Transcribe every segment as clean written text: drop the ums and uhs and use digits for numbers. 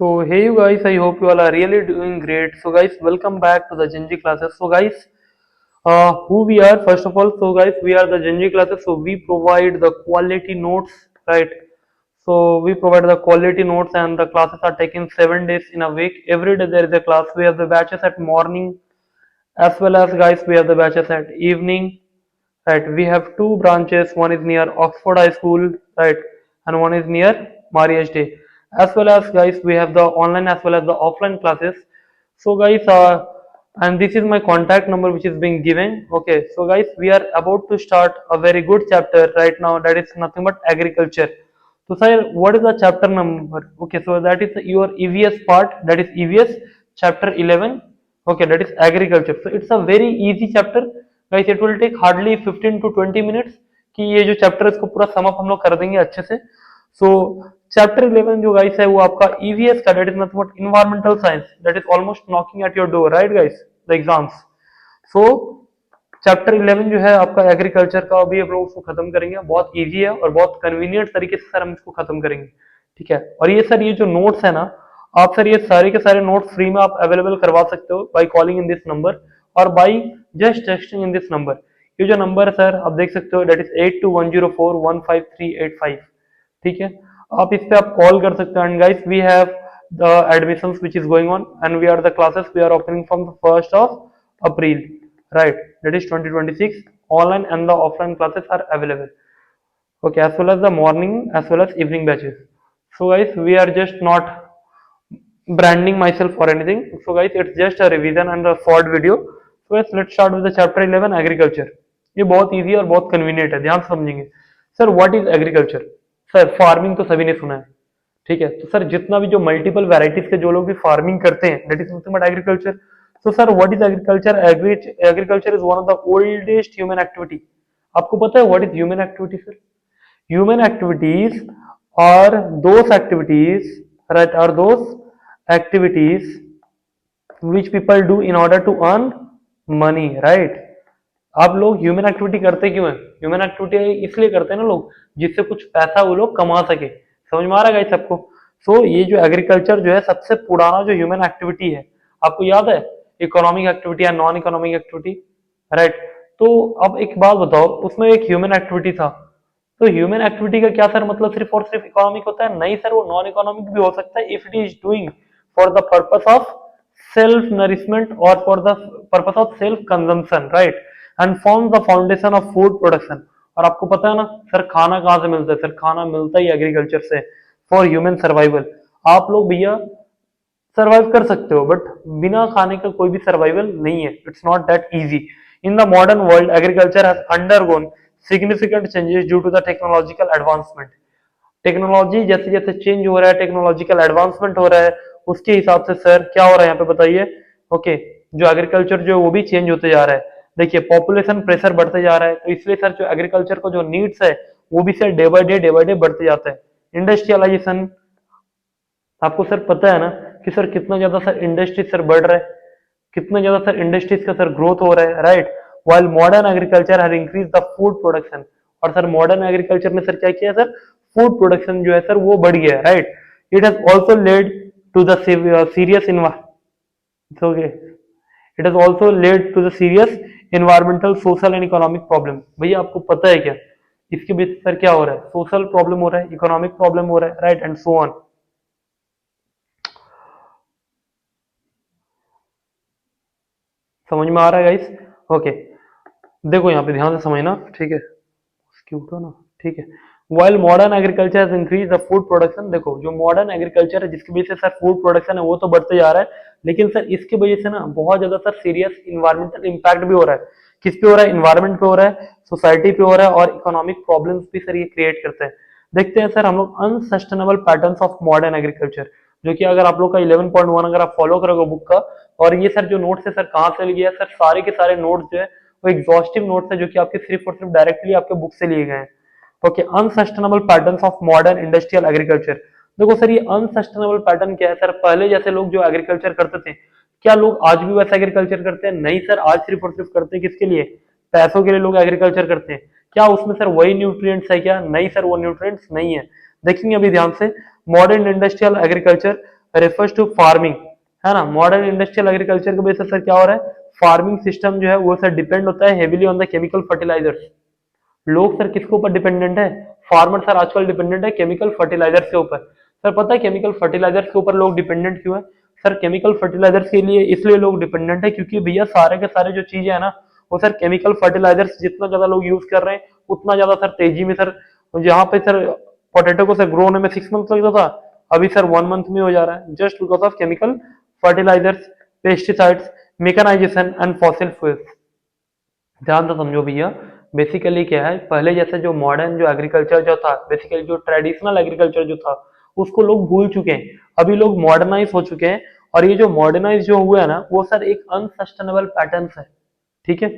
So hey you guys, I hope you all are really doing great. So guys, welcome back to the Genji classes. So guys, who we are first of all. So guys, we are the Genji classes. So we provide the quality notes, right? So we provide the quality notes, and the classes are taken 7 days in a week. Every day there is a class. We have the batches at morning, as well as guys we have the batches at evening, right? We have two branches. One is near Oxford High School, right, and one is near Mariage Day. As well as guys we have the online as well as the offline classes. So guys, and this is my contact number which is being given. Okay, so guys, we are about to start a very good chapter right now, that is nothing but agriculture. So sir, what is the chapter number? Okay, so that is your EVS part, that is EVS chapter 11. Okay, that is agriculture. So it's a very easy chapter guys. It will take hardly 15 to 20 minutes कि ये जो chapter है इसको पूरा sum up हम लोग कर देंगे अच्छे से. सो चैप्टर 11 जो गाइस है वो आपका ईवीएस का, that is nothing but environmental science, that is almost knocking at your door, right guys, the exams. So chapter 11 जो है आपका एग्रीकल्चर का, अभी हम लोग उसको खत्म करेंगे. बहुत इजी है और बहुत कन्वीनियंट तरीके से सर हम इसको खत्म करेंगे, ठीक है. और ये सर, ये जो नोट्स है ना, आप सर ये सारे के सारे नोट्स फ्री में आप अवेलेबल करवा सकते हो by calling in this number और by just texting in this number. ये जो नंबर है सर आप देख सकते हो, दैट इज 8210415385, ठीक है. आप इस पे आप कॉल कर सकते हो. And guys we have the admissions which is going on and we are the classes we are opening from the 1st of April, right, that is 2026. Online and the offline classes are available, okay, as well as the morning as well as evening batches. So guys, we are just not branding myself or anything. So guys, it's just a revision and a short video. So guys, let's start with the chapter 11 agriculture. ये बहुत easy और बहुत convenient है, ध्यान से समझेंगे. Sir what is agriculture? Sir farming तो सभी ने सुना है, ठीक है. तो सर जितना भी जो मल्टीपल वैरायटीज के जो लोग भी फार्मिंग करते हैं, that is nothing but agriculture. So sir what is agriculture? Agriculture is one of the oldest human activity. आपको पता है what is human activity sir? Human activities are those activities, right, are those activities which people do in order to earn money, right. आप लोग human activity करते क्यों हैं? Human activity इसलिए करते हैं ना लोग, जिससे कुछ पैसा वो लोग कमा सके. समझ में आ रहा है गाइस सबको? सो ये जो एग्रीकल्चर जो है सबसे पुराना जो ह्यूमन एक्टिविटी है, आपको याद है इकोनॉमिक एक्टिविटी या नॉन इकोनॉमिक एक्टिविटी, राइट. तो अब एक बात बताओ, उसमें एक ह्यूमन एक्टिविटी था. तो ह्यूमन एक्टिविटी का क्या सर मतलब सिर्फ और सिर्फ इकोनॉमिक होता है? नहीं सर, वो नॉन इकोनॉमिक भी हो सकता है if it is doing for the purpose of self nourishment और for the purpose of self consumption, right, and form the foundation of food production. और आपको पता है ना सर, खाना कहाँ से मिलता है? सर खाना मिलता ही एग्रीकल्चर से, फॉर ह्यूमन सर्वाइवल. आप लोग भैया सर्वाइव कर सकते हो, बट बिना खाने का कोई भी सर्वाइवल नहीं है. It's not that easy. In the modern world agriculture has undergone significant changes due to the technological advancement. Technology जैसे जैसे चेंज हो रहा है, टेक्नोलॉजिकल एडवांसमेंट हो रहा है, उसके हिसाब से सर क्या हो रहा है यहाँ पे बताइए. ओके, जो एग्रीकल्चर जो है वो भी चेंज होते जा रहा है. देखिए पॉपुलेशन प्रेशर बढ़ते जा रहा है, तो इसलिए सर जो एग्रीकल्चर को जो नीड्स है वो भी सर डे बाय डे बढ़ते जाता है. इंडस्ट्रियलाइजेशन, आपको सर पता है ना कि सर कितना ज्यादा सर इंडस्ट्रीज सर बढ़ रहा है, कितना ज्यादा सर इंडस्ट्रीज का सर ग्रोथ हो रहा है, right. While modern agriculture has increase the food production. और सर मॉडर्न एग्रीकल्चर ने सर क्या किया सर? फूड प्रोडक्शन जो है सर वो बढ़ गया है, right. It has also led to the serious okay, it has also led to the serious environmental, social and economic problem. भैया आपको पता है क्या इसके बेस सर क्या हो रहा है? सोशल प्रॉब्लम हो रहा है, इकोनॉमिक प्रॉब्लम हो रहा है, राइट, एंड सो ऑन. समझ में आ रहा है गाइस? ओके, देखो यहाँ पे ध्यान से समझना, ठीक है. उसकी उठो ना, ठीक है. While modern agriculture has increase the food production. देखो जो मॉडर्न एग्रीकल्चर है जिसकी वजह से सर फूड प्रोडक्शन है वो तो बढ़ते जा रहा है, लेकिन सर इसकी वजह से ना बहुत ज्यादा सर सीरियस इन्वायरमेंटल इम्पैक्ट भी हो रहा है. किस पे हो रहा है? इन्वायरमेंट पे हो रहा है, सोसाइटी पे हो रहा है, और इकोनॉमिक प्रॉब्लम्स भी सर ये क्रिएट करते हैं. देखते हैं सर हम लोग unsustainable patterns of modern agriculture, जो कि अगर आप लोग का 11.1 अगर आप फॉलो करोगे बुक का. और ये सर जो नोट्स है सर कहाँ से लिए सर? सारे के सारे नोट्स जो है वो एग्जॉस्टिव नोट्स है, जो कि आपके सिर्फ और सिर्फ डायरेक्टली आपके बुक से लिए गए हैं. Okay, unsustainable patterns of modern industrial agriculture. देखो सर ये अनसस्टेनेबल पैटर्न क्या है सर? पहले जैसे लोग जो एग्रीकल्चर करते थे, क्या लोग आज भी वैसा एग्रीकल्चर करते हैं? नहीं सर, आज सिर्फ और सिर्फ करते हैं किसके लिए? पैसों के लिए लोग एग्रीकल्चर करते हैं. क्या उसमें सर वही न्यूट्रिएंट्स है क्या? नहीं सर, वो न्यूट्रिएंट्स नहीं है. देखेंगे अभी ध्यान से. Modern industrial agriculture refers to farming, है ना। मॉडर्न इंडस्ट्रियल एग्रीकल्चर के बेसिस पर क्या हो रहा है, फार्मिंग सिस्टम जो है वो सर डिपेंड होता है heavily on the chemical fertilizers. लोग सर किसके ऊपर डिपेंडेंट है, फार्मर सर आजकल डिपेंडेंट है केमिकल फर्टिलाइजर्स के ऊपर। सर पता है केमिकल फर्टिलाइजर्स के ऊपर लोग डिपेंडेंट क्यों है, सर केमिकल फर्टिलाइजर्स के लिए इसलिए लोग डिपेंडेंट है क्योंकि भैया सारे के सारे जो चीजें है ना वो सर केमिकल फर्टिलाइजर्स जितना ज्यादा लोग यूज कर रहे हैं उतना ज्यादा सर तेजी में सर, जहाँ पे सर पोटैटो को सर ग्रो होने में 6 मंथ लगता था अभी सर 1 मंथ में हो जा रहा है, just because of chemical fertilizers, pesticides, mechanization and fossil fuels. ध्यान से समझो भैया, बेसिकली क्या है, पहले जैसे जो मॉडर्न जो एग्रीकल्चर जो था, बेसिकली जो ट्रेडिशनल एग्रीकल्चर जो था उसको लोग भूल चुके हैं, अभी लोग मॉडर्नाइज हो चुके हैं। और ये जो मॉडर्नाइज जो हुआ है ना वो सर एक अनसस्टेनेबल पैटर्न है, ठीक है।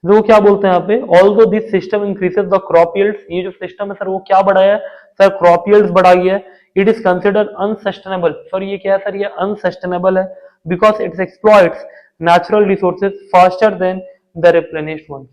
वो क्या बोलते हैं यहाँ पे, although this system increases the crop yields, ये जो सिस्टम है सर वो क्या बढ़ाया है सर, क्रॉप यील्ड्स बढ़ा गया है। It is considered unsustainable, sir ये क्या है सर, ये अनसस्टेनेबल है because it's exploits natural resources faster than the replenished ones.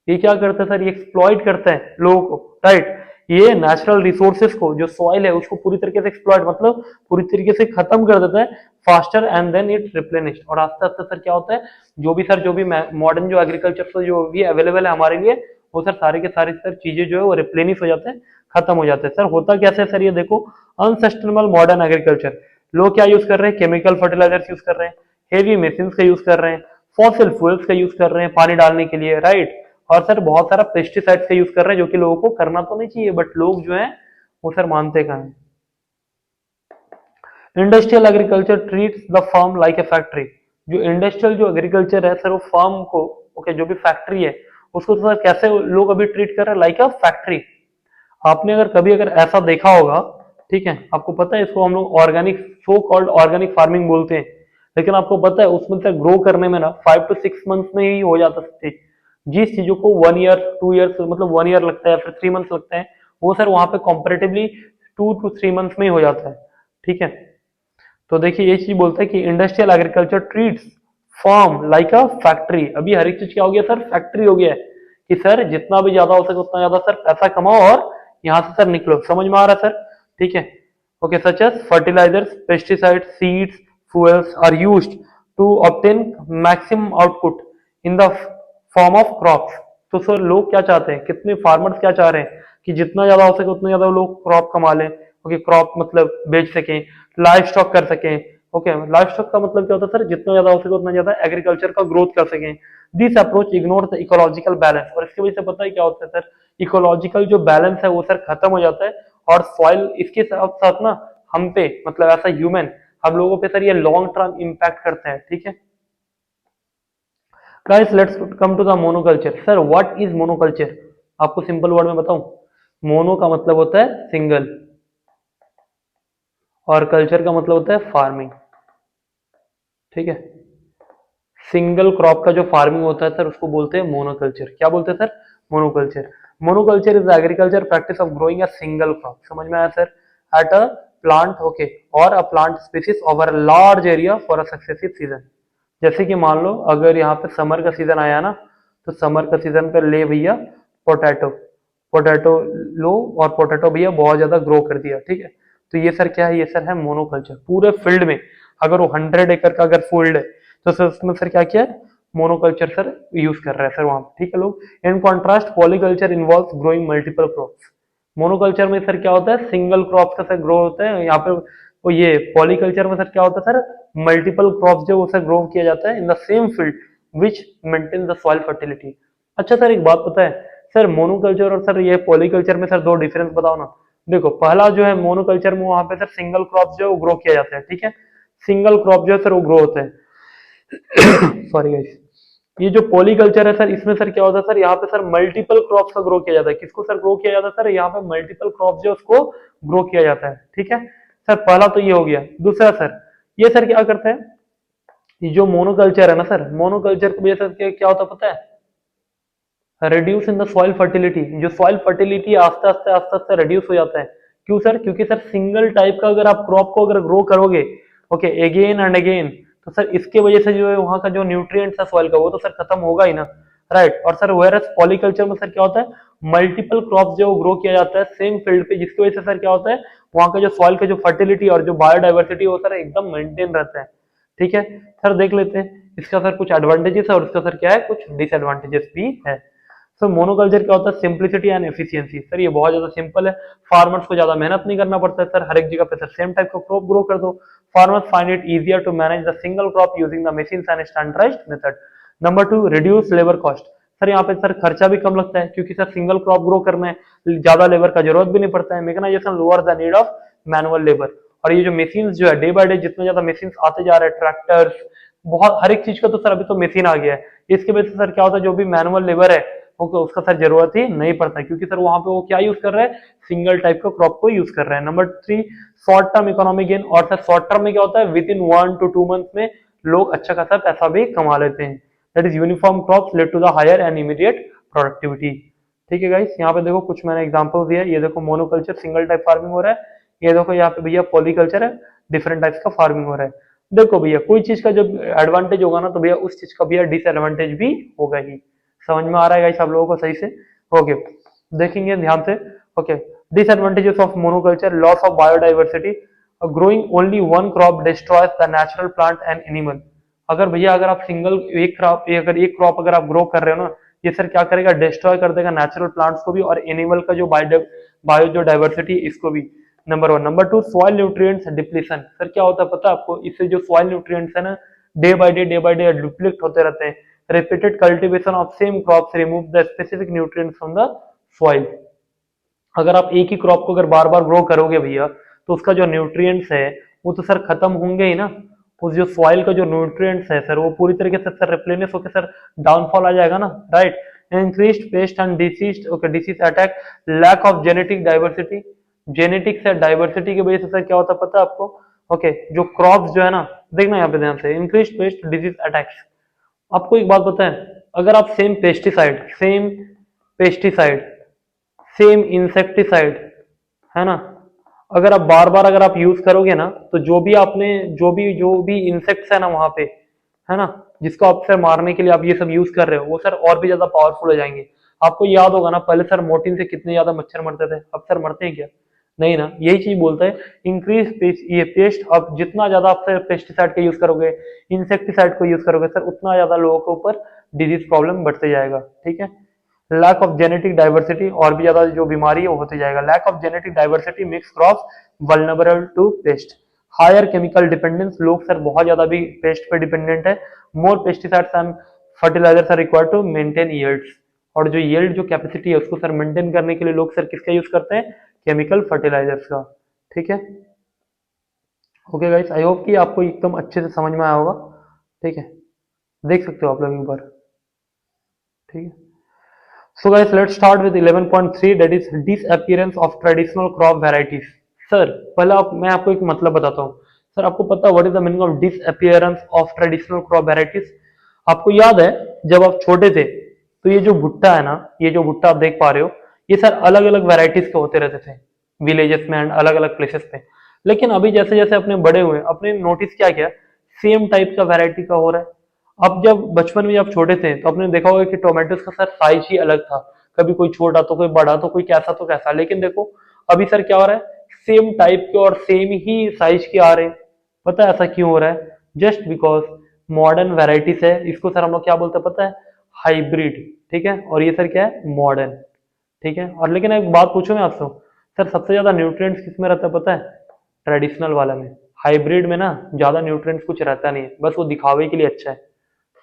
ये क्या करता है सर, ये एक्सप्लॉइट करता है लोगों को, राइट। ये नेचुरल रिसोर्सेज को, जो सॉइल है उसको पूरी तरीके से एक्सप्लॉइट मतलब पूरी तरीके से खत्म कर देता है faster and then it replenished. और आस्ते आस्ते सर क्या होता है, जो भी मॉडर्न जो एग्रीकल्चर से जो भी अवेलेबल है हमारे लिए वो सर सारे के सारे सर चीजें जो है वो रिप्लेनिश हो जाते हैं, खत्म हो जाते हैं। सर होता कैसे है सर, ये देखो अनसस्टेनेबल मॉडर्न एग्रीकल्चर, लोग क्या यूज कर रहे हैं, केमिकल फर्टिलाइजर्स यूज कर रहे हैं, हेवी मशीन का यूज कर रहे हैं, फॉसिल फ्यूल्स का यूज कर रहे हैं पानी डालने के लिए, राइट। और सर बहुत सारा पेस्टिसाइड्स का यूज कर रहे हैं जो कि लोगों को करना तो नहीं चाहिए बट लोग जो है वो सर मानते कहाँ हैं। Industrial agriculture treats the farm like a factory, जो इंडस्ट्रियल जो एग्रीकल्चर है सर वो फार्म को, ओके, जो भी फैक्ट्री है उसको तो सर कैसे लोग अभी ट्रीट कर रहे हैं, लाइक अ फैक्ट्री। आपने अगर कभी अगर ऐसा देखा होगा, ठीक है, आपको पता है इसको हम लोग organic, so called organic farming बोलते हैं, लेकिन आपको पता है उसमें से ग्रो करने में ना 5 to 6 मंथ में ही हो जाता है। जिस चीजों को 1 ईयर 2 ईयर मतलब 1 ईयर लगता है फिर 3 मंथ लगता है, वो सर वहां पे कंपेरेटिवली 2 to 3 मंथ में ही हो जाता है, ठीक है। तो देखिए ये चीज बोलता है कि industrial agriculture treats farm like a factory. अभी हर एक चीज क्या हो गया सर, फैक्ट्री हो गया है कि सर जितना भी ज्यादा हो सके उतना ज्यादा सर पैसा कमाओ और यहाँ से सर निकलो, समझ में आ रहा है सर, ठीक है। Okay, such as fertilizers, pesticide, seeds, fuels are used to obtain maximum output in the form of crops। तो सर लोग क्या चाहते हैं, कितने फार्मर्स क्या चाह रहे हैं कि जितना ज्यादा हो सके उतना ज्यादा लोग क्रॉप कमा लें, ओके, क्रॉप मतलब बेच सकें, लाइव स्टॉक कर सकें, ओके। लाइव स्टॉक का मतलब क्या होता है सर, जितना ज्यादा हो सके उतना ज्यादा एग्रीकल्चर का ग्रोथ कर सकें। This approach ignore the ecological balance, और इसकी वजह से पता है क्या होता है सर, इकोलॉजिकल जो बैलेंस है वो सर खत्म हो जाता है और सॉइल इसके साथ साथ ना हम पे मतलब ऐसा ह्यूमन हम लोगों पे सर ये लॉन्ग टर्म इंपैक्ट करते हैं, ठीक है। Guys let's come to the monoculture. Sir what is monoculture, आपको सिंपल वर्ड में बताऊं, मोनो का मतलब होता है सिंगल और कल्चर का मतलब होता है फार्मिंग, ठीक है। सिंगल क्रॉप का जो फार्मिंग होता है सर उसको बोलते हैं मोनोकल्चर। क्या बोलते हैं sir, monoculture. Monoculture is agriculture practice of growing a single crop, समझ में आया sir, at a plant, okay, और a plant species over a large area for a successive season. जैसे कि मान लो अगर यहाँ पे समर का सीजन आया ना, तो समर का सीजन पे ले भैया पोटैटो, पोटैटो लो और पोटैटो भैया बहुत ज्यादा ग्रो कर दिया, ठीक है। तो ये सर क्या है, ये सर है मोनोकल्चर। पूरे फील्ड में अगर वो 100 एकड़ का अगर फील्ड है तो सर उसमें सर क्या किया, मोनोकल्चर सर यूज कर रहा है सर वहां पे, ठीक है लोग। In contrast polyculture involve growing multiple crops. Monoculture में सर क्या होता है, सिंगल क्रॉप का सर ग्रो होता है, यहाँ पे वो ये पॉलीकल्चर में सर क्या होता है सर, मल्टीपल क्रॉप्स जो सर ग्रो किया जाता है in the same field which maintain the soil fertility. अच्छा सर एक बात पता है सर, मोनोकल्चर और सर ये पॉलीकल्चर में सर दो डिफरेंस बताओ ना। देखो पहला जो है मोनोकल्चर में वहां पे सर सिंगल क्रॉप जो है वो ग्रो किया जाता है, ठीक है, सिंगल क्रॉप जो है सर वो ग्रो होता है सॉरी गाइस। ये जो पॉलीकल्चर है सर इसमें सर क्या होता है सर, यहाँ पे सर मल्टीपल क्रॉप्स का ग्रो किया जाता है। किसको सर ग्रो किया जाता है सर, यहाँ पे मल्टीपल क्रॉप जो उसको ग्रो किया जाता है, ठीक है सर। पहला तो ये हो गया। दूसरा सर ये सर क्या करते हैं, ये जो मोनोकल्चर है ना सर, मोनोकल्चर की वजह से क्या होता है पता है, reduce in the soil fertility. जो सॉइल फर्टिलिटी आस्ते आस्ते आस्ते आस्ते रिड्यूस हो जाता है। क्यों सर, क्योंकि सर सिंगल टाइप का अगर आप क्रॉप को अगर ग्रो करोगे, ओके, अगेन एंड अगेन, तो सर इसके वजह से जो है वहां का जो न्यूट्रिएंट्स है सॉइल का वो तो सर खत्म होगा ही ना, राइट। और सर वेयरएस पॉलीकल्चर में सर क्या होता है, मल्टीपल क्रॉप जो ग्रो किया जाता है सेम फील्ड पे, जिसकी वजह से सर क्या होता है वहां का जो सॉइल का जो फर्टिलिटी और जो बायोडाइवर्सिटी वो सर एकदम मेंटेन रहता है। ठीक है सर, देख लेते हैं इसका सर कुछ एडवांटेजेस है और इसका सर क्या है कुछ डिसएडवांटेजेस भी है। सर मोनोकल्चर क्या होता है, सिंप्लिसिटी एंड एफिशिएंसी। सर ये बहुत ज्यादा सिंपल है, फार्मर्स को ज्यादा मेहनत नहीं करना पड़ता है सर, हर एक जगह पे सर सेम टाइप का क्रॉप ग्रो कर दो। Farmers find it easier to manage the single crop using the machines and standardized method. Number 2, reduce labour cost. Sir यहाँ पे सर खर्चा भी कम लगता है क्योंकि सर सिंगल क्रॉप ग्रो करने में ज्यादा लेबर का जरूरत भी नहीं पड़ता है। Mechanisation lower the need of manual labour. और ये जो मशीन जो है डे बाय डे जितने ज्यादा मशीन आते जा रहे हैं, ट्रैक्टर्स, बहुत हर एक चीज का तो सर अभी तो मशीन आ गया है, इसकी वजह से सर क्या होता है जो भी मैनुअल लेबर है उसका सर जरूरत ही नहीं पड़ता है क्योंकि सर वहां पे वो क्या यूज कर रहा है, सिंगल टाइप का क्रॉप को यूज कर रहा है। Number 3, short term economic gain. और सर शॉर्ट टर्म में क्या होता है, विद इन 1 to 2 मंथ में लोग अच्छा खासा पैसा भी कमा लेते हैं। That is uniform crops led to the higher and immediate productivity. ठीक है गाइस, यहाँ पे देखो कुछ मैंने एग्जांपल दिया है, ये देखो मोनोकल्चर सिंगल टाइप फार्मिंग हो रहा है, ये देखो यहाँ पे भैया पॉलीकल्चर है, डिफरेंट टाइप्स का फार्मिंग हो रहा है। देखो भैया कोई चीज का जब एडवांटेज होगा ना तो भैया उस चीज का भैया डिसएडवांटेज भी होगा ही। समझ में आ रहा है गाइस आप लोगों को सही से? ओके, देखेंगे ध्यान से। Okay, disadvantages of monoculture, loss of biodiversity, growing only one crop destroys the natural plant and animal. अगर भैया अगर आप सिंगल एक क्रॉप अगर एक क्रॉप अगर आप ग्रो कर रहे हो ना, ये सर क्या करेगा, डिस्ट्रॉय कर देगा नेचुरल प्लांट्स को भी और एनिमल का जो बायो जो डाइवर्सिटी इसको भी। Number 1। Number 2, soil nutrients depletion. Sir क्या होता है पता है आपको, इससे जो सॉइल न्यूट्रिएंट्स है ना डे बाय डे डिप्लीट होते रहते हैं। Repeated cultivation of same crops remove the specific nutrients from the soil. अगर आप एक ही क्रॉप को अगर बार बार ग्रो करोगे भैया तो उसका जो न्यूट्रिएंट्स है वो तो सर खत्म होंगे ही ना, उस जो सॉइल का जो न्यूट्रिएंट्स है सर वो पूरी तरीके से सर रिप्लेनिश होकर सर डाउनफॉल आ जाएगा ना, right. Increased pest and disease, okay, disease attack, lack of genetic diversity. Genetic से डाइवर्सिटी की वजह से सर क्या होता है पता है आपको, ओके, जो क्रॉप्स जो है ना, देखना यहाँ पे ध्यान से, इंक्रीज्ड पेस्ट डिसीज अटैक्स। आपको एक बात पता है, अगर आप सेम पेस्टिसाइड सेम इंसेक्टिसाइड है ना, अगर आप बार बार अगर आप यूज करोगे ना तो जो भी आपने जो भी इंसेक्ट्स है ना वहां पे, है ना, जिसको आप सर मारने के लिए आप ये सब यूज कर रहे हो वो सर और भी ज्यादा पावरफुल हो जाएंगे। आपको याद होगा ना पहले सर मोर्टिन से कितने ज्यादा मच्छर मरते थे, अब सर मरते हैं क्या? नहीं ना, यही चीज बोलता है इंक्रीज पेस्ट, ये पेस्ट, अब जितना ज्यादा आप सर पेस्टिसाइड का यूज करोगे, इंसेक्टिसाइड को यूज करोगे सर उतना ज्यादा लोगों के ऊपर डिजीज प्रॉब्लम बढ़ते जाएगा। ठीक है, लैक ऑफ जेनेटिक डाइवर्सिटी, और भी ज्यादा जो बीमारी है वो होते जाएगा। Lack of genetic diversity makes crops vulnerable to pest. Higher chemical dependence, लोग सर बहुत ज्यादा भी पेस्ट पे डिपेंडेंट है। More pesticides and fertilizers are required to maintain yields. और जो यील्ड जो कैपेसिटी है उसको सर मेंटेन करने के लिए लोग सर किसका यूज करते हैं, केमिकल फर्टिलाइजर्स का। ठीक है, ओके गाइस, आई होप कि आपको एकदम अच्छे से समझ में आया होगा। ठीक है, देख सकते हो आप लोग एक बार। ठीक है, so guys let's start with 11.3, that is disappearance of traditional crop varieties. Sir पहले मैं आपको एक मतलब बताता हूँ। सर आपको पता है what is the meaning of disappearance of traditional crop varieties? आपको याद है जब आप छोटे थे तो ये जो भुट्टा है ना, ये जो भुट्टा आप देख पा रहे हो, ये सर अलग अलग वेराइटीज के होते रहते थे विलेजेस में एंड अलग अलग प्लेसेस पे। लेकिन अभी जैसे जैसे अपने बड़े हुए अपने नोटिस क्या किया, सेम टाइप का वेराइटी का हो रहा है। अब जब बचपन में जब छोटे थे तो आपने देखा होगा कि टोमेटोज का सर साइज ही अलग था, कभी कोई छोटा तो कोई बड़ा तो कोई कैसा तो कैसा। लेकिन देखो अभी सर क्या हो रहा है, सेम टाइप के और सेम ही साइज के आ रहे हैं। पता है ऐसा क्यों हो रहा है? जस्ट बिकॉज मॉडर्न वेराइटीज है, इसको सर हम लोग क्या बोलते हैं पता है, हाइब्रिड। ठीक है, और ये सर क्या है, मॉडर्न। ठीक है, और लेकिन एक बात पूछूं मैं आपसे, सर सबसे ज्यादा न्यूट्रिएंट्स किस में रहता है पता है? ट्रेडिशनल वाला में। हाइब्रिड में ना ज्यादा न्यूट्रिएंट्स कुछ रहता नहीं है, बस वो दिखावे के लिए अच्छा है।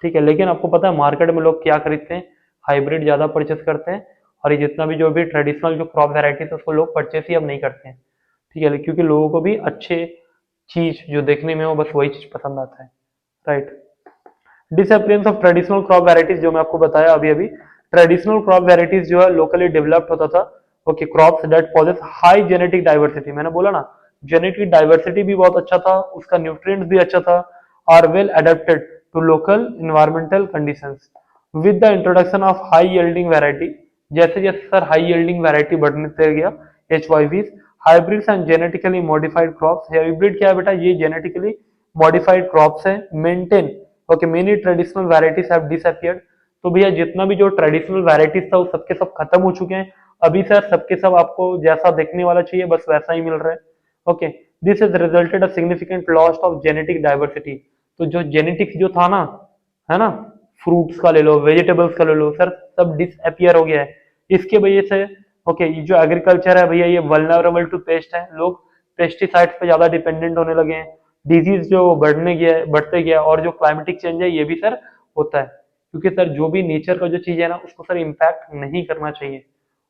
ठीक है, लेकिन आपको पता है मार्केट में लोग क्या खरीदते हैं, हाइब्रिड ज्यादा परचेस करते हैं। और ये जितना भी जो भी ट्रेडिशनल जो क्रॉप वेराइटीज है उसको लोग परचेस ही अब नहीं करते हैं। ठीक है, क्योंकि लोगों को भी अच्छे चीज जो देखने में हो बस वही चीज पसंद आता है, right. Disappearance of traditional crop varieties, जो मैं आपको बताया अभी अभी, ट्रेडिशनल क्रॉप वेराइटीज जो है लोकली डेवलप्ड होता था। Okay, crops that possess high genetic diversity, मैंने बोला ना जेनेटिक डाइवर्सिटी भी बहुत अच्छा था, उसका न्यूट्रिएंट्स भी अच्छा था, are well adapted to local environmental conditions with the introduction of high yielding variety. जैसे जैसे सर हाई यील्डिंग वैरायटी बढ़ने गया, HYVs, hybrids and genetically modified crops. Hybrid क्या है बेटा, ये जेनेटिकली मॉडिफाइड क्रॉप्स है। Maintain, okay, many traditional varieties have disappeared. तो भैया जितना भी जो ट्रेडिशनल वैरायटीज था वो सबके सब खत्म हो चुके हैं। अभी सर सबके सब आपको जैसा देखने वाला चाहिए बस वैसा ही मिल रहा है। Okay, this is resulted a significant loss of genetic diversity. तो जो जेनेटिक्स जो था ना, है ना, फ्रूट्स का ले लो, वेजिटेबल्स का ले लो सर, सब डिसअपियर हो गया है इसके वजह से। ओके, ये जो एग्रीकल्चर है भैया ये वल्नरेबल टू पेस्ट है। लोग पेस्टिसाइड्स पे ज्यादा डिपेंडेंट होने लगे हैं। डिजीज जो बढ़ते गया, और जो क्लाइमेटिक चेंज है ये भी सर होता है, क्योंकि सर जो भी नेचर का जो चीज है ना उसको सर इम्पैक्ट नहीं करना चाहिए।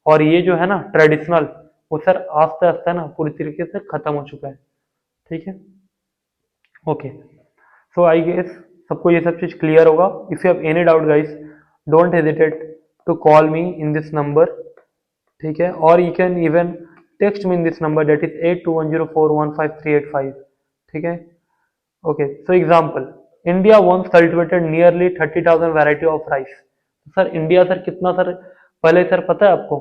और ये जो है ना ट्रेडिशनल, वो सर आस्ते आस्ते ना पूरी तरीके से खत्म हो चुका है। ठीक है, ओके, सो आई गेस सबको ये सब चीज क्लियर होगा। If you have any doubt guys, don't hesitate to call me in this number. ठीक है, और you can even text me in this number, that is 8210415385। ठीक है, okay, so example, India once cultivated nearly 30,000 variety of rice. Sir India sir कितना sir पहले sir पता है आपको,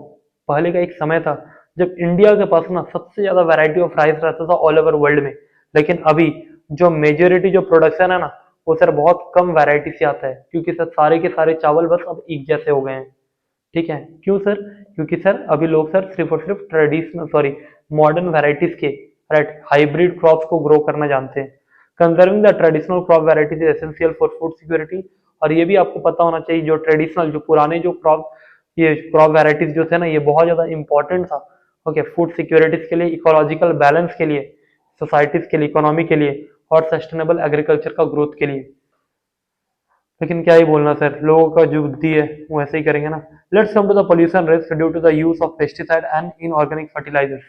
पहले का एक समय था जब इंडिया के पास ना सबसे ज्यादा वैरायटी ऑफ राइस रहता था ऑल ओवर वर्ल्ड में। लेकिन अभी जो मेजोरिटी जो प्रोडक्शन है ना वो सर बहुत कम वैरायटी से आता है, क्योंकि सर सारे के सारे चावल बस अब एक जैसे हो गए हैं। ठीक है, क्यों सर? क्योंकि सर अभी लोग सर सिर्फ और सिर्फ ट्रेडिशनल सॉरी मॉडर्न वैरायटीज के, राइट, हाइब्रिड क्रॉप्स को ग्रो करना जानते हैं। Conserving the traditional crop varieties is essential for food security. और ये भी आपको पता होना चाहिए जो ट्रेडिशनल जो पुराने जो क्रॉप, ये क्रॉप वैरायटीज जो थे ना ये बहुत ज्यादा इंपॉर्टेंट था। ओके, फूड सिक्योरिटीज के लिए, इकोलॉजिकल बैलेंस के लिए, सोसाइटीज के लिए, इकोनॉमी के लिए, और सस्टेनेबल एग्रीकल्चर का ग्रोथ के लिए। लेकिन क्या ही बोलना सर, लोगों का जो बुद्धि है वो ऐसे ही करेंगे ना। Let's come to the pollution risk due to the use of pesticide and inorganic fertilizers.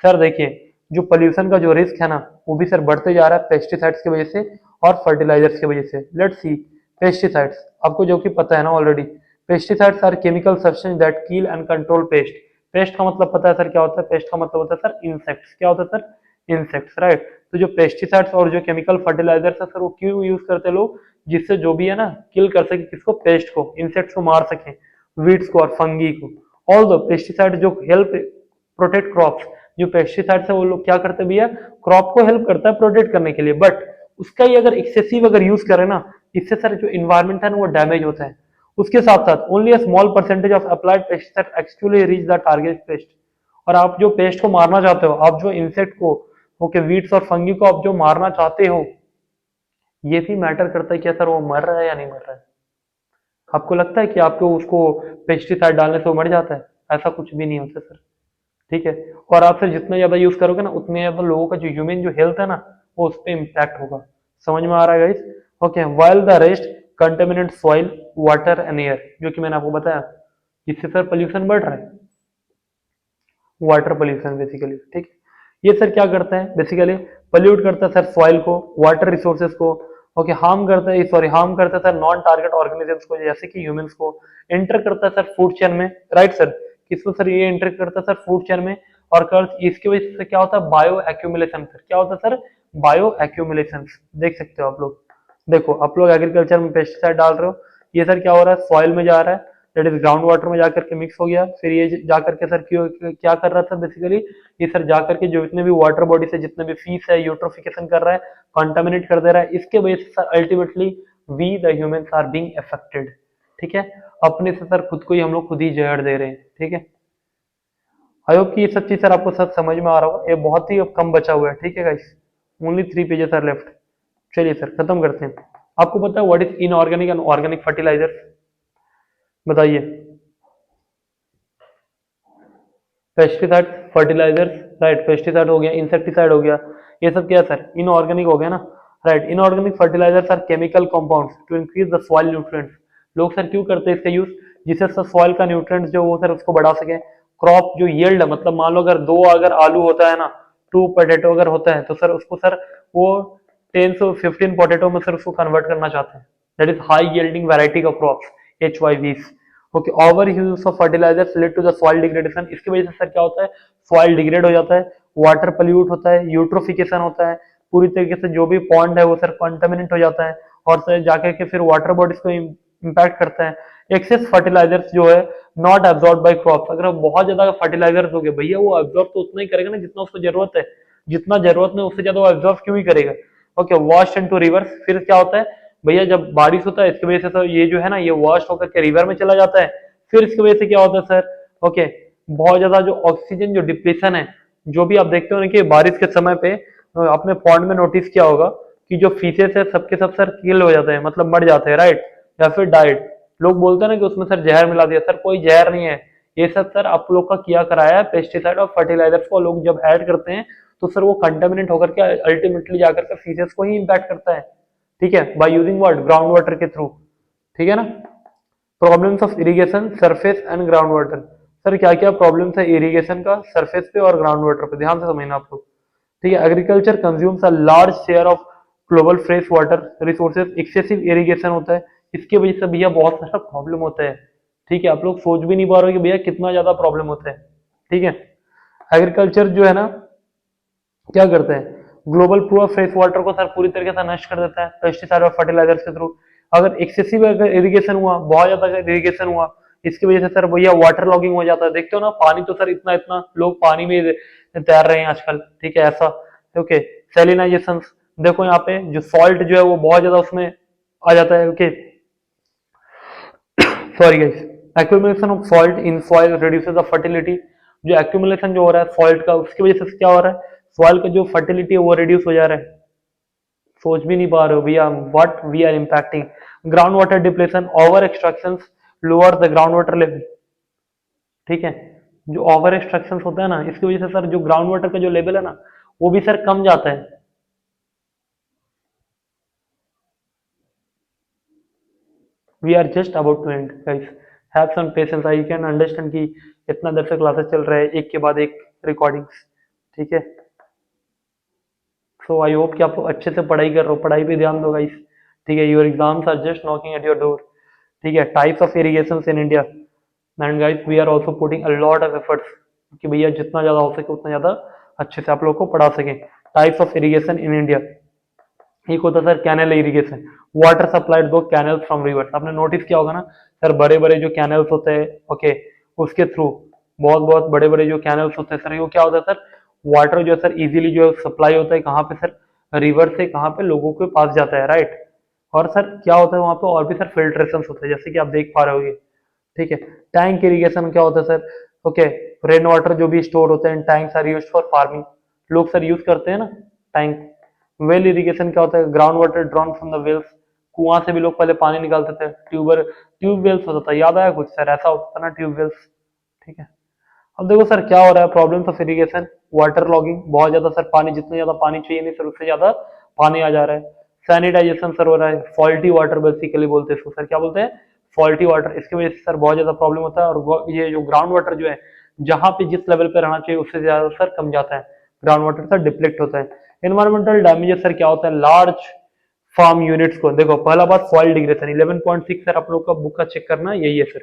Sir देखिए, जो पोल्यूशन का जो रिस्क है ना वो भी सर बढ़ते जा रहा है पेस्टिसाइड्स की वजह से और फर्टिलाइजर्स की वजह से। लेट्स सी, पेस्टिसाइड्स आपको जो कि पता है ना already, pesticides are chemical substance that kill and control pest. Pest का मतलब पता है सर क्या होता है? पेस्ट का मतलब होता है सर इंसेक्ट्स। क्या होता है सर? Insects, right. तो जो पेस्टिसाइड्स और जो केमिकल फर्टिलाइजर्स है सर वो क्यों यूज करते हैं लोग? जिससे जो भी है ना किल कर सके किसको? पेस्ट को, इंसेक्ट्स को मार सके, वीड्स को और फंगी को। ऑल दो पेस्टिसाइड जो हेल्प प्रोटेक्ट क्रॉप्स, जो पेस्टिसाइड्स है वो लोग क्या करते हैं भैया? क्रॉप को हेल्प करता है प्रोटेक्ट करने के लिए। बट उसका ही अगर एक्सेसिव अगर यूज करें ना, इससे सर जो इन्वायरमेंट है ना वो डैमेज होता है। उसके साथ साथ only a small percentage of applied pesticide actually reach the target paste. और आप जो पेस्ट को मारना चाहते हो, आप जो इंसेक्ट को, ओके, वीड्स और फंगी को आप जो मारना चाहते हो, ये भी मैटर करता है कि सर वो मर रहा है या नहीं मर रहा है। आपको लगता है कि आपको उसको पेस्टिसाइड डालने से वो मर जाता है? ऐसा कुछ भी नहीं होता सर। ठीक है, और आप सर जितना ज्यादा यूज करोगे ना उतने ज्यादा लोगों का जो ह्यूमन जो हेल्थ है ना वो उस पर इम्पैक्ट होगा। समझ में आ रहा है guys? Okay, while the rest contaminate soil, water and air, जो कि मैंने आपको बताया, जिससे सर पोल्यूशन बढ़ रहा है, वाटर पोल्यूशन बेसिकली। ठीक है, ये सर क्या करता है बेसिकली? पोल्यूट करता है सर सॉइल को, वाटर रिसोर्सेज को। ओके, हार्म करता है सर नॉन टारगेट ऑर्गेनिजम्स को, जैसे कि ह्यूमंस को। एंटर करता है सर फूड चेन में, राइट सर। किसको सर? ये एंटर करता है सर फूड चेन में। और इसकी वजह से क्या होता है? Bio accumulation. सर क्या होता है सर? Bio accumulation. देख सकते हो आप लोग, देखो आप लोग एग्रीकल्चर में पेस्टिसाइड डाल रहे हो, ये सर क्या हो रहा है? सॉइल में जा रहा है, दैट इज ग्राउंड वाटर में जाकर के मिक्स हो गया। फिर ये जाकर के सर क्या कर रहा था बेसिकली? ये सर जाकर के जो जितने भी वाटर बॉडी से जितने भी फीस है यूट्रोफिकेशन कर रहा है, कंटामिनेट कर दे रहा है। इसके वजह से sir ultimately we the humans are being affected. ठीक है, अपने से सर खुद को ही हम लोग खुद ही जहर दे रहे हैं। ठीक है, आई होप कि ये सब चीज सर आपको सब समझ में आ रहा होगा। ये बहुत ही अब कम बचा हुआ है। ठीक है guys, only 3 pages are left. चलिए सर खत्म करते हैं। आपको पता है what is inorganic and organic fertilizer? बताइए। पेस्टिसाइड, फर्टिलाइजर्स, राइट, पेस्टिसाइड हो गया, इंसेक्टिसाइड हो गया, ये सब क्या है सर? इनऑर्गेनिक हो गया ना, right. Inorganic fertilizers are chemical compounds to increase the soil nutrients. लोग सर क्यों करते हैं इसका यूज? जिससे सर सॉइल का न्यूट्रिएंट्स जो वो सर उसको बढ़ा सके। क्रॉप जो यील्ड है, मतलब मान लो अगर दो अगर आलू होता है ना, 2 पोटैटो अगर होता है तो सर उसको सर वो 10 से 15 पोटैटो में सर उसको कन्वर्ट करना चाहते हैं। That is high yielding variety of crops, HYVs। Okay, over use of fertilizers lead to the soil degradation. इसकी वजह से सर क्या होता है? सॉइल डिग्रेड हो जाता है, वाटर पोल्यूट होता है, यूट्रोफिकेशन होता है, पूरी तरीके से जो भी पॉन्ड है वो सर कंटामिनेट हो जाता है, और सर जाकर के फिर वाटर बॉडीज को इम्पैक्ट करता है। एक्सेस फर्टिलाइजर्स जो है नॉट एब्जॉर्ब बाय क्रॉप्स। अगर आप बहुत ज्यादा फर्टिलाइजर दोगे भैया, वो एब्जॉर्ब तो उतना ही करेगा ना जितना उसको जरूरत है, जितना जरूरत नहीं उससे ज्यादा वो एब्जॉर्ब क्यों ही करेगा। ओके, वॉश इनटू रिवर्स, फिर क्या होता है? भैया जब बारिश होता है इसकी वजह से तो ये जो है ना ये वॉश होकर के रिवर में चला जाता है, फिर इसकी वजह से क्या होता है सर, ओके, बहुत ज्यादा जो ऑक्सीजन जो डिप्लीशन है, जो भी आप देखते हो ना कि बारिश के समय पे आपने पॉन्ड में नोटिस किया होगा कि जो फीसेस है सबके सब सर किल हो जाते हैं, मतलब मर जाते हैं, राइट, या फिर डाइड। लोग बोलते हैं ना कि उसमें सर जहर मिला दिया, सर कोई जहर नहीं है, ये सब सर आप लोग का किया कराया है पेस्टिसाइड और फर्टिलाइजर्स को लोग जब ऐड करते हैं तो सर वो कंटेमिनेट होकर के अल्टीमेटली जाकर के फीसेस को ही इम्पैक्ट करता है, ठीक है, by using what, ground water के थ्रू, ठीक है ना। Problems of irrigation surface and ground water, sir क्या क्या प्रॉब्लम्स है इरिगेशन का सरफेस पे और ग्राउंड वाटर पे, ध्यान से समझना आप लोग, ठीक है। Agriculture consumes a large share of global fresh water resources, excessive irrigation होता है, इसकी वजह से भैया बहुत सारा प्रॉब्लम होता है, ठीक है। आप लोग सोच भी नहीं पा रहे हो कि भैया कितना ज्यादा प्रॉब्लम होता है, ठीक है। एग्रीकल्चर जो है ना क्या करते हैं, ग्लोबल पूरा फ्रेश वाटर को सर पूरी तरीके से नष्ट कर देता है पेस्टिसाइड और फर्टिलाइजर्स के थ्रू। अगर एक्सेसिव अगर इरिगेशन हुआ, बहुत ज्यादा अगर इरिगेशन हुआ, इसकी वजह से सर भैया वाटर लॉगिंग हो जाता है, देखते हो ना पानी तो सर इतना इतना लोग पानी में तैर रहे हैं आजकल, ठीक है, ऐसा, ओके। सेलिनाइजेशन, देखो यहाँ पे जो सॉल्ट जो है वो बहुत ज्यादा उसमें आ जाता है, okay, sorry guys. Accumulation of salt in soil reduces the fertility, जो एक्यूमुलेशन जो हो रहा है सॉल्ट का उसकी वजह से क्या हो रहा है, सॉइल का जो फर्टिलिटी है वो रिड्यूस हो जा रहा है, सोच भी नहीं पा रहे हो भैया what we are impacting. Ground water depletion, over extraction lower the ground water level, ठीक है। जो ओवर एक्सट्रैक्शन होता है ना इसकी वजह से सर जो ग्राउंड वाटर का जो लेवल है ना वो भी सर कम जाता है। We are just about to end guys, have some patience, I can understand कि इतना देर से क्लासेस चल रहा है एक के बाद एक रिकॉर्डिंग्स, ठीक है। सो आई होप कि आप लोग अच्छे से पढ़ाई कर रहे हो, पढ़ाई पे ध्यान दो गाइस, ठीक है। Your exams are just knocking at your door, ठीक है। Types of irrigation in India, and guys we are also putting a lot of efforts कि भैया जितना ज्यादा हो सके उतना ज्यादा अच्छे से आप लोग को पढ़ा सकें। Types of irrigation in India, एक होता है sir canal irrigation, water supplied to canal from rivers, आपने नोटिस किया होगा ना सर बड़े बड़े जो कैनल्स होते हैं, ओके, उसके थ्रू बहुत बहुत बड़े बड़े जो कैनल्स होते हैं सर वो क्या होता है सर, वाटर जो है सर इजीली जो है सप्लाई होता है कहाँ पे सर, रिवर से कहाँ पे लोगों के पास जाता है, राइट। और सर क्या होता है वहां पे और भी सर फिल्ट्रेशन होता है जैसे कि आप देख पा रहे होगे, ठीक है। टैंक इरिगेशन क्या होता है सर, ओके, रेन वाटर जो भी स्टोर होते हैं tanks are used for farming, लोग सर यूज करते हैं ना टैंक। वेल इरिगेशन क्या होता है, ground water drawn from the wells, कुआं से भी लोग पहले पानी निकालते थे, ट्यूब वेल्स होता था, याद आया कुछ सर, ऐसा होता था ना ट्यूब वेल्स, ठीक है। अब देखो सर क्या हो रहा है, problems of irrigation, water logging, बहुत ज्यादा सर पानी, जितना ज्यादा पानी चाहिए नहीं सर उससे ज्यादा पानी आ जा रहा है। सैनिटाइजेशन सर हो रहा है, फॉल्टी वाटर बेसिकली बोलते हैं इसको सर, क्या बोलते हैं, फॉल्टी वाटर, इसकी वजह से सर बहुत ज्यादा प्रॉब्लम होता है। और ये जो ग्राउंड वाटर जो है जहां पे जिस लेवल पे रहना चाहिए उससे ज्यादा सर कम जाता है, ग्राउंड वाटर सर डिप्लेक्ट होता है। एनवायरमेंटल डैमेजेस सर क्या होता है, लार्ज फार्म यूनिट्स को, देखो पहला बात सॉइल डिग्रेडेशन 11.6 सर आप लोग का बुक का चेक करना यही है सर,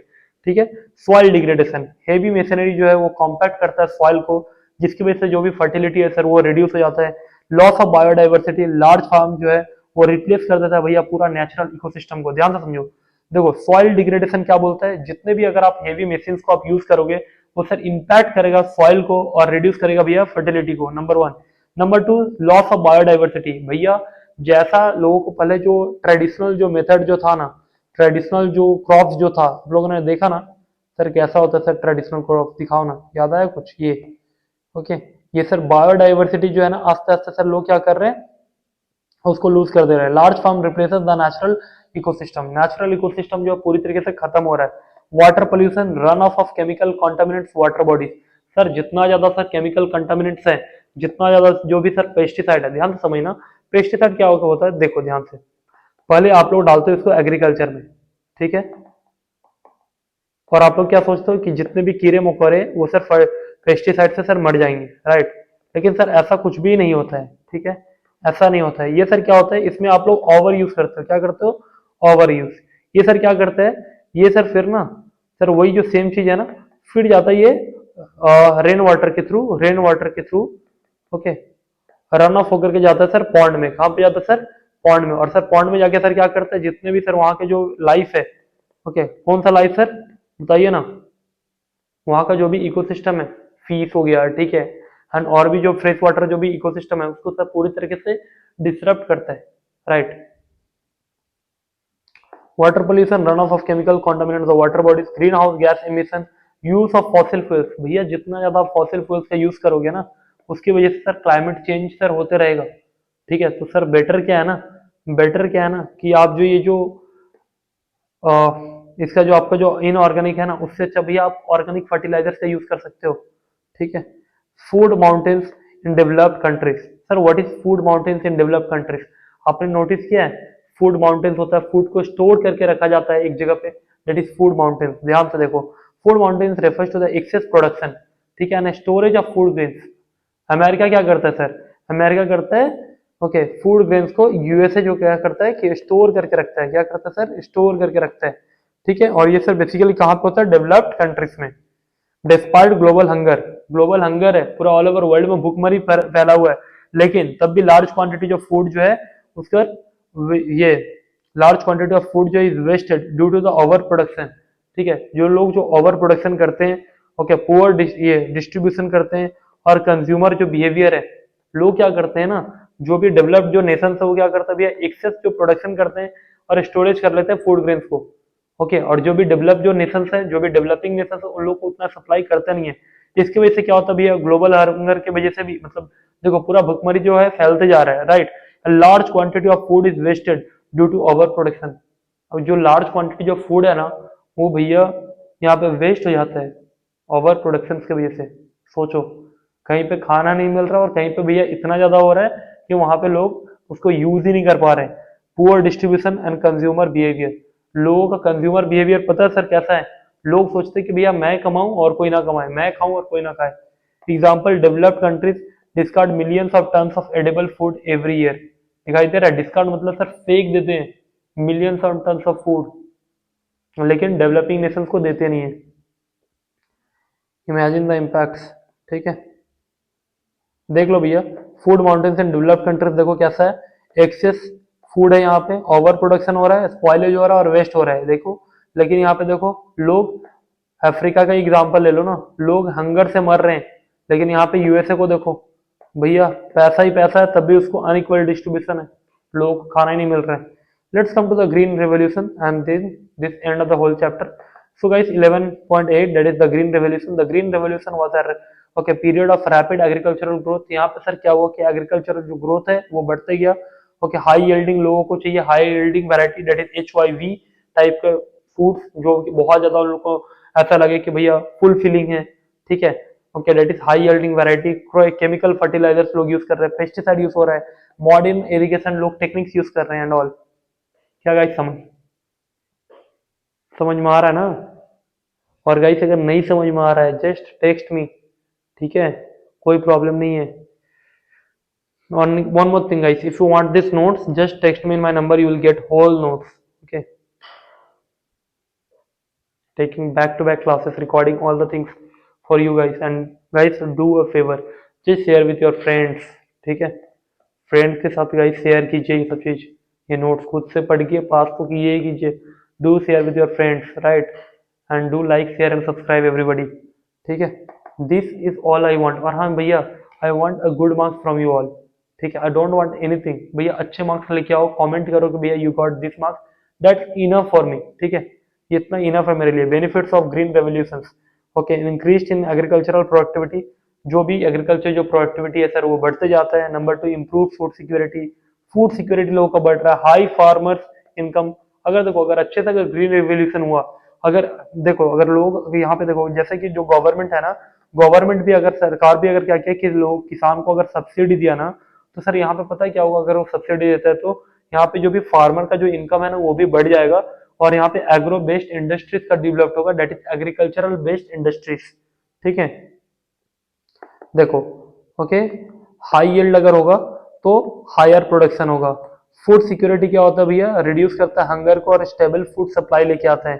ठीक है। सॉइल डिग्रेडेशन, हेवी मेशनरी जो है वो कॉम्पैक्ट करता है सॉइल को, जिसकी वजह से जो भी फर्टिलिटी है सर वो रिड्यूस हो जाता है। Loss of biodiversity, large farm जो है वो रिप्लेस कर देता है भैया पूरा नेचुरल इकोसिस्टम को, ध्यान से समझो। देखो सॉइल डिग्रेडेशन क्या बोलता है, जितने भी अगर आप हेवी मशीन को आप यूज करोगे वो सर इंपैक्ट करेगा सॉइल को और रिड्यूस करेगा भैया फर्टिलिटी को, number one. Number two, loss of biodiversity, भैया जैसा लोगों को पहले जो ट्रेडिशनल जो मेथड जो था ना, ट्रेडिशनल जो क्रॉप्स जो था आप लोगों ने देखा ना सर कैसा होता है सर ट्रेडिशनल क्रॉप, दिखाओ ना, याद आया कुछ ये, ओके। ये सर बायोडाइवर्सिटी जो है ना आस्ते आस्ते सर लोग क्या कर रहे हैं उसको लूज कर दे रहे हैं। Large farm replaces the natural ecosystem, natural ecosystem जो पूरी तरीके से खत्म हो रहा है। Water pollution, run off of chemical contaminants water bodies, sir जितना ज्यादा सर केमिकल कंटामिनेंट्स है, जितना ज्यादा जो भी सर पेस्टिसाइड है, ध्यान से समझना, पेस्टिसाइड क्या होता है, देखो ध्यान से, पहले आप लोग डालते हो इसको एग्रीकल्चर में, ठीक है, और आप लोग क्या सोचते हो कि जितने भी कीड़े मकोड़े वो सर पेस्टिसाइड से सर मर जाएंगे, राइट। लेकिन सर ऐसा कुछ भी नहीं होता है, ठीक है, ऐसा नहीं होता है। ये सर क्या होता है, इसमें आप लोग ओवर यूज करते हो, क्या करते हो, ओवर यूज। ये सर क्या करते हैं, ये सर फिर ना सर वही जो सेम चीज है ना फिर जाता है ये रेन वाटर के थ्रू, रेन वाटर के थ्रू, ओके, रन ऑफ होकर के जाता है सर पॉन्ड में, कहाँ पे जाता है सर, पॉन्ड में। और सर पॉन्ड में जाके सर क्या करता है, जितने भी सर वहां के जो लाइफ है, ओके, कौन सा लाइफ सर बताइए ना, वहां का जो भी इकोसिस्टम है, फीस हो गया, ठीक है, एंड और भी जो फ्रेश वाटर जो भी इकोसिस्टम है उसको सर पूरी तरीके से डिसरप्ट करता है, right. Water pollution, run off chemical contaminant the water bodies, green house gas emission, use of fossil fuels. भैया जितना ज्यादा आप फॉसिल फ्यूल्स का यूज करोगे ना, उसकी वजह से सर क्लाइमेट चेंज सर होते रहेगा। ठीक है, तो सर बेटर क्या है ना, बेटर क्या है ना कि आप जो ये जो इसका जो आपका जो इनऑर्गेनिक है ना, उससे अच्छा भैया आप ऑर्गेनिक फर्टिलाइजर्स का यूज कर सकते हो। ठीक है। Food mountains in developed countries. Sir what is food mountains in developed countries? आपने नोटिस किया है, फूड माउंटेन्स होता है, फूड को स्टोर करके रखा जाता है एक जगह पे, दैट इज फूड माउंटेन्स। ध्यान से देखो, food mountains refers to the excess production, ठीक है, and storage of food grains. America क्या करता है सर? अमेरिका करता है, ओके, फूड ग्रेन्स को यूएसए जो क्या करता है कि स्टोर करके रखता है। क्या करता है सर? स्टोर करके रखता है। ठीक है, और ये सर बेसिकली कहाँ पे होता है? डेवलप्ड कंट्रीज में। Despite global hunger, global hunger है, पूरा ऑल ओवर वर्ल्ड में भूखमरी फैला हुआ है, लेकिन तब भी लार्ज क्वांटिटी ऑफ फूड जो है उसका ये लार्ज क्वांटिटी ऑफ फूड जो is wasted due to the over production. ठीक है, जो लोग जो ओवर प्रोडक्शन करते हैं, ओके, पुअर ये डिस्ट्रीब्यूशन करते हैं, और कंज्यूमर जो बिहेवियर है, लोग क्या करते हैं ना, जो भी डेवलप्ड जो नेशन है वो क्या करता है भैया, एक्सेस जो प्रोडक्शन करते हैं और स्टोरेज कर लेते हैं फूड ग्रेन्स को। ओके, और जो भी डेवलप जो नेशंस हैं, जो भी डेवलपिंग नेशंस है, उन लोग को उतना सप्लाई करता नहीं है। इसकी वजह से क्या होता है भैया, ग्लोबल हंगर की वजह से भी, मतलब देखो पूरा भुखमरी जो है फैलते जा रहा है, right. Large quantity of food is wasted due to over production. अब जो लार्ज क्वांटिटी जो फूड है ना, वो भैया यहाँ पे वेस्ट हो जाता है ओवर प्रोडक्शन की वजह से। सोचो, कहीं पे खाना नहीं मिल रहा और कहीं पे भैया इतना ज्यादा हो रहा है कि वहां पे लोग उसको यूज ही नहीं कर पा रहे हैं। Poor distribution and consumer behaviour, लोगों का कंज्यूमर बिहेवियर पता है सर कैसा है? लोग सोचते हैं कि भैया मैं कमाऊं और कोई ना कमाए, मैं खाऊं और कोई ना खाए। Example, developed countries discard millions of tons of edible food every year. दिखाई दे रहा है? डिस्कार्ड मतलब सर फेंक देते हैं millions of tons of food, लेकिन डेवलपिंग नेशंस को देते नहीं है। Imagine the impacts. ठीक है, देख लो भैया, food mountains in developed countries देखो कैसा है, एक्सेस फूड है यहाँ पे, ओवर प्रोडक्शन हो रहा है, स्पॉइलेज हो रहा है और वेस्ट हो रहा है, देखो। लेकिन यहाँ पे देखो, लोग अफ्रीका का एग्जांपल ले लो ना, लोग हंगर से मर रहे हैं, लेकिन यहाँ पे यूएसए को देखो भैया, पैसा ही पैसा है, तब भी उसको अनइक्वल डिस्ट्रीब्यूशन है, लोग को खाना ही नहीं मिल रहा है। Let's come to the green revolution and then this end of the whole chapter. So guys, 11.8, that is the green revolution. The green revolution was a okay period of rapid agricultural growth। यहाँ पे sir क्या हुआ कि agricultural जो growth है वो बढ़ते गया। ओके, हाई यील्डिंग, लोगों को चाहिए high yielding variety, that is HYV type के फूड्स, जो कि बहुत ज्यादा उन लोगों को ऐसा लगे कि भैया फुल फिलिंग है। ठीक है, okay, that is high yielding variety. Chemical fertilizers लोग यूज कर रहे हैं, पेस्टिसाइड यूज हो रहा है, मॉडर्न इरिगेशन लोग टेक्निक्स यूज कर रहे हैं एंड ऑल। क्या गाइस, समझ में आ रहा है ना? और गाइस अगर नहीं समझ में आ रहा है, जस्ट टेक्स्ट मी, ठीक है, कोई प्रॉब्लम नहीं है। one more thing guys, if you want this notes, just text me in my number, you will get whole notes, okay, taking back to back classes, recording all the things for you guys। And guys, do a favor, just share with your friends, ठीक है, friends के साथ guys share कीजिए ये सब चीज, ये notes खुद से पढ़ के पास तो कीजिए ही कीजिए। Do share with your friends, right, and do like share and subscribe everybody. ठीक है, this is all I want. और हाँ भैया, I want a good marks from you all. ठीक है, आई डोंट वांट एनीथिंग, भैया अच्छे मार्क्स लेके आओ, कमेंट करो कि भैया you got this marks, that's enough for me. ठीक है, ये इतना इनफ है मेरे लिए। Benefits of green revolution, okay, increase in agricultural productivity, जो भी एग्रीकल्चर जो प्रोडक्टिविटी है सर वो बढ़ते जाता है। Number 2, improve food security, food security लोगों का बढ़ रहा है। हाई फार्मर्स इनकम, अगर देखो अगर अच्छे से अगर ग्रीन रेवोल्यूशन हुआ, अगर देखो अगर लोग यहाँ पे देखो, जैसे कि जो गवर्नमेंट है ना, गवर्नमेंट भी अगर सरकार भी अगर क्या किया कि लोग किसान को अगर सब्सिडी दिया ना, तो सर यहाँ पे पता है क्या होगा, अगर वो सब्सिडी देता है तो यहाँ पे जो भी फार्मर का जो इनकम है ना वो भी बढ़ जाएगा, और यहाँ पे एग्रो बेस्ड इंडस्ट्रीज का डेवलप होगा, that is agricultural based industries. ठीक है, देखो, ओके, हाई यील्ड अगर होगा तो हायर प्रोडक्शन होगा। फूड सिक्योरिटी क्या होता है भैया, रिड्यूस करता है हंगर को और स्टेबल फूड सप्लाई लेके आता है।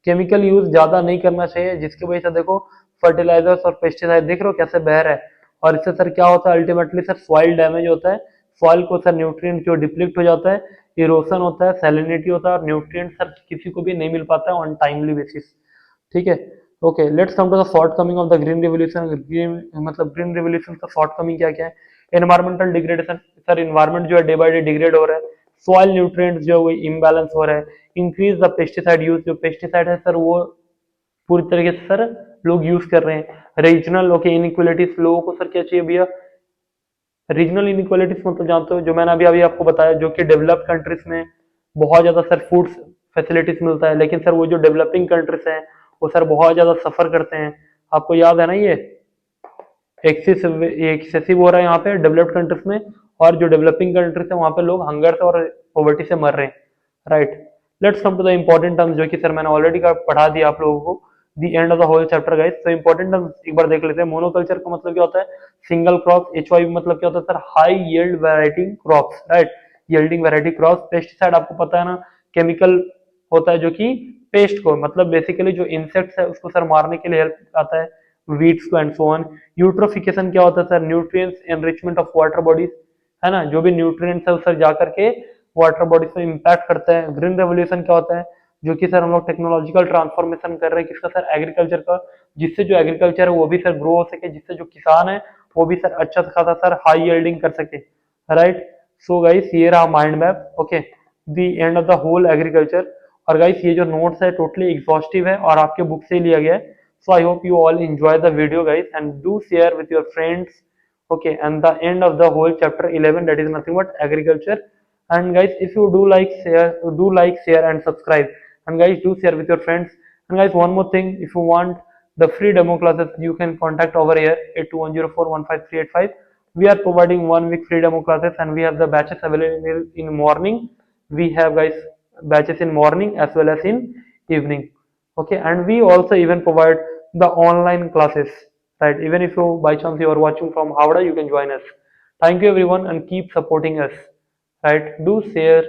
केमिकल यूज ज्यादा नहीं करना चाहिए, जिसकी वजह से देखो फर्टिलाइजर्स और पेस्टिसाइड देख रहे हो कैसे बह रहा है, और इससे सर क्या होता है, अल्टीमेटली सर सॉइल डैमेज होता है, सॉइल को सर न्यूट्रिएंट जो डिप्लीट हो जाता है, इरोशन होता है, सैलिनिटी होता है, और न्यूट्रिएंट सर किसी को भी नहीं मिल पाता है ऑन टाइमली बेसिस। ठीक है, okay, let's come to the shortcoming of the green revolution. Green मतलब ग्रीन रिवोल्यूशन का शॉर्ट कमिंग क्या क्या है? एनवायरमेंटल डिग्रेडेशन, सर इन्वायरमेंट जो है डे बाय डे डिग्रेड हो रहा है। सॉइल न्यूट्रिएंट्स जो है वो इम्बैलेंस हो रहा है, इंक्रीज द पेस्टिसाइड यूज, जो पेस्टिसाइड है सर वो पूरी तरीके से सर लोग यूज कर रहे हैं। रीजनल ओके इनइक्वालिटीज, लोगों को सर क्या चाहिए भैया, रीजनल इनइक्वालिटीज मतलब जानते हो, जो मैंने अभी अभी आपको बताया, जो कि डेवलप्ड कंट्रीज में बहुत ज्यादा सर फूड फैसिलिटीज मिलता है, लेकिन सर वो जो डेवलपिंग कंट्रीज हैं वो सर बहुत ज्यादा सफर करते हैं। आपको याद है ना ये एक्सेसिव हो रहा है यहाँ पे डेवलप्ड कंट्रीज में, और जो डेवलपिंग कंट्रीज है वहाँ पे लोग हंगर से और पॉवर्टी से मर रहे हैं, right. Let's come to the important terms, जो कि सर मैंने ऑलरेडी पढ़ा दिया आप लोगों को, the end of the whole chapter guys. तो इंपॉर्टेंट टर्म्स एक बार देख लेते हैं। मोनोकल्चर का मतलब क्या होता है, सिंगल क्रॉप। एचवाईवी मतलब क्या होता है sir, high yield variety crops, right, yielding variety crops. Pesticide आपको पता है ना, केमिकल होता है जो कि पेस्ट को मतलब बेसिकली जो इंसेक्ट्स है उसको सर मारने के लिए हेल्प आता है, वीड्स को एंड सो ऑन। यूट्रोफिकेशन क्या होता है sir, nutrients enrichment of water bodies, है ना, जो भी न्यूट्रिएंट्स है उस जा करके वाटर बॉडीज पे इम्पैक्ट करता है। ग्रीन रेवोल्यूशन क्या होता है, जो कि सर हम लोग टेक्नोलॉजिकल ट्रांसफॉर्मेशन कर रहे हैं किसका सर, एग्रीकल्चर का, जिससे जो एग्रीकल्चर है वो भी सर ग्रो हो सके, जिससे जो किसान है वो भी सर अच्छा खासा सर हाई यील्डिंग कर सके, राइट। सो गाइस ये रहा mind map, okay, the end of the whole agriculture. और गाइस ये जो नोट्स है टोटली एग्जॉस्टिव है और आपके बुक से ही लिया गया है। So I hope you all enjoy the video guys and do share with your friends. Okay, and the end of the whole chapter 11, that is nothing but agriculture. And guys, if you do like share and subscribe. And guys, do share with your friends. And guys, one more thing, if you want the free demo classes, you can contact over here 8210415385. We are providing 1 week free demo classes and we have the batches available in morning. We have guys batches in morning as well as in evening. Okay, and we also even provide the online classes, right? Even if you by chance you are watching from Howrah, you can join us. Thank you everyone and keep supporting us, right? Do share.